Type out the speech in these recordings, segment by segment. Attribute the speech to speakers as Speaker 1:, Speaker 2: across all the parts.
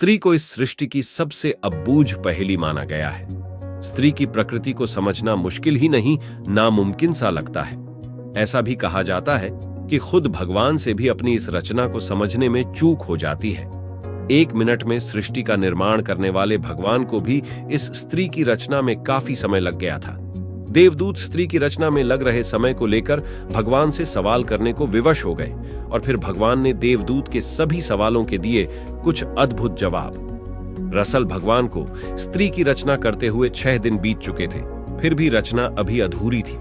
Speaker 1: स्त्री को इस सृष्टि की सबसे अबूझ पहेली माना गया है। स्त्री की प्रकृति को समझना मुश्किल ही नहीं, नामुमकिन सा लगता है। ऐसा भी कहा जाता है कि खुद भगवान से भी अपनी इस रचना को समझने में चूक हो जाती है। 1 मिनट में सृष्टि का निर्माण करने वाले भगवान को भी इस स्त्री की रचना में काफी समय लग गया था। देवदूत स्त्री की रचना में लग रहे समय को लेकर भगवान से सवाल करने को विवश हो गए और फिर भगवान ने देवदूत के सभी सवालों के दिए कुछ अद्भुत जवाब। दरअसल भगवान को स्त्री की रचना करते हुए 6 दिन बीत चुके थे, फिर भी रचना अभी अधूरी थी।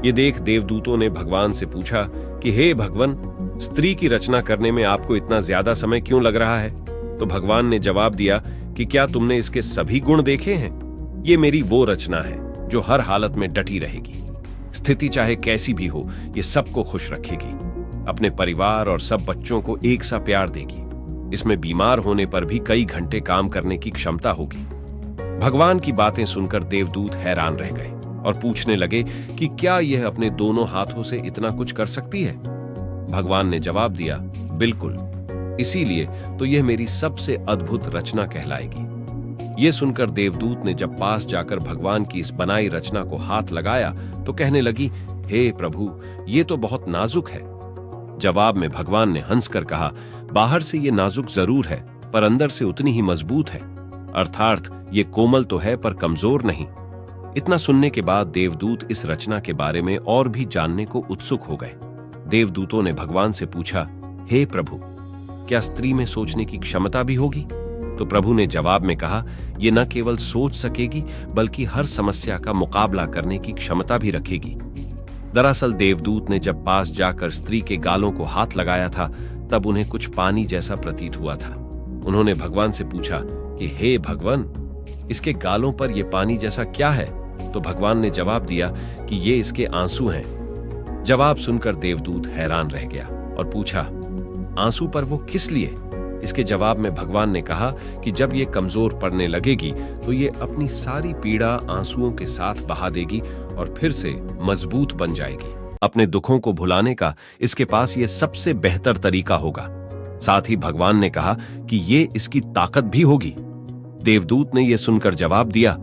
Speaker 1: ये देख देवदूतों ने भगवान से पूछा कि हे भगवान, स्त्री की रचना करने में आपको इतना ज्यादा समय क्यों लग रहा है? तो भगवान ने जवाब दिया कि क्या तुमने इसके सभी गुण देखे हैं? ये मेरी वो रचना है जो हर हालत में डटी रहेगी। स्थिति चाहे कैसी भी हो, ये सबको खुश रखेगी, अपने परिवार और सब बच्चों को एक सा प्यार देगी। इसमें बीमार होने पर भी कई घंटे काम करने की क्षमता होगी। भगवान की बातें सुनकर देवदूत हैरान रह गए और पूछने लगे कि क्या यह अपने दोनों हाथों से इतना कुछ कर सकती है? भगवान ने जवाब दिया, बिल्कुल, इसीलिए तो यह मेरी सबसे अद्भुत रचना कहलाएगी। यह सुनकर देवदूत ने जब पास जाकर भगवान की इस बनाई रचना को हाथ लगाया तो कहने लगी, हे प्रभु, ये तो बहुत नाजुक है। जवाब में भगवान ने हंसकर कहा, बाहर से ये नाजुक जरूर है पर अंदर से उतनी ही मजबूत है। अर्थात ये कोमल तो है पर कमजोर नहीं। इतना सुनने के बाद देवदूत इस रचना के बारे में और भी जानने को उत्सुक हो गए। देवदूतों ने भगवान से पूछा, हे प्रभु, क्या स्त्री में सोचने की क्षमता भी होगी? तो प्रभु ने जवाब में कहा, ये न केवल सोच सकेगी बल्कि हर समस्या का मुकाबला करने की क्षमता भी रखेगी। दरअसल देवदूत ने जब पास जाकर स्त्री के गालों को हाथ लगाया था तब उन्हें कुछ पानी जैसा प्रतीत हुआ था। उन्होंने भगवान से पूछा कि हे भगवान, इसके गालों पर यह पानी जैसा क्या है? तो भगवान ने जवाब दिया कि ये इसके आंसू हैं। जवाब सुनकर देवदूत हैरान रह गया और पूछा, आंसू पर वो किस लिए? इसके जवाब में भगवान ने कहा कि जब ये कमजोर पड़ने लगेगी तो ये अपनी सारी पीड़ा आंसुओं के साथ बहा देगी और फिर से मजबूत बन जाएगी। अपने दुखों को भुलाने का इसके पास ये सबसे बेहतर तरीका होगा। साथ ही भगवान ने कहा कि ये इसकी ताकत भी होगी। देवदूत ने यह सुनकर जवाब दिया,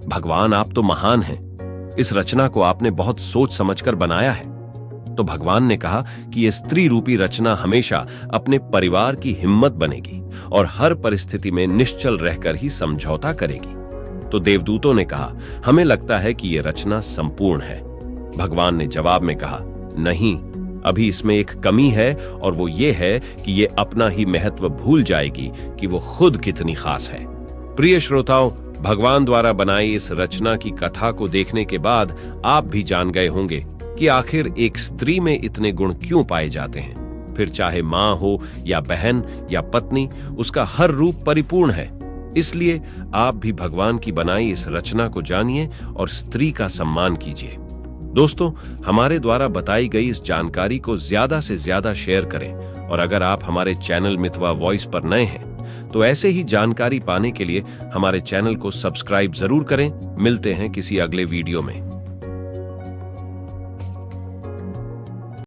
Speaker 1: भगवान, आप तो महान हैं। इस रचना को आपने बहुत सोच समझकर बनाया है। तो भगवान ने कहा कि यह स्त्री रूपी रचना हमेशा अपने परिवार की हिम्मत बनेगी और हर परिस्थिति में निश्चल रहकर ही समझौता करेगी। तो देवदूतों ने कहा, हमें लगता है कि यह रचना संपूर्ण है। भगवान ने जवाब में कहा, नहीं, अभी इसमें एक कमी है और वो ये है कि ये अपना ही महत्व भूल जाएगी कि वो खुद कितनी खास है। प्रिय श्रोताओं, भगवान द्वारा बनाई इस रचना की कथा को देखने के बाद आप भी जान गए होंगे कि आखिर एक स्त्री में इतने गुण क्यों पाए जाते हैं। फिर चाहे मां हो या बहन या पत्नी, उसका हर रूप परिपूर्ण है। इसलिए आप भी भगवान की बनाई इस रचना को जानिए और स्त्री का सम्मान कीजिए। दोस्तों, हमारे द्वारा बताई गई इस जानकारी को ज्यादा से ज्यादा शेयर करें और अगर आप हमारे चैनल मितवा वॉइस पर नए हैं तो ऐसे ही जानकारी पाने के लिए हमारे चैनल को सब्सक्राइब जरूर करें। मिलते हैं किसी अगले वीडियो में।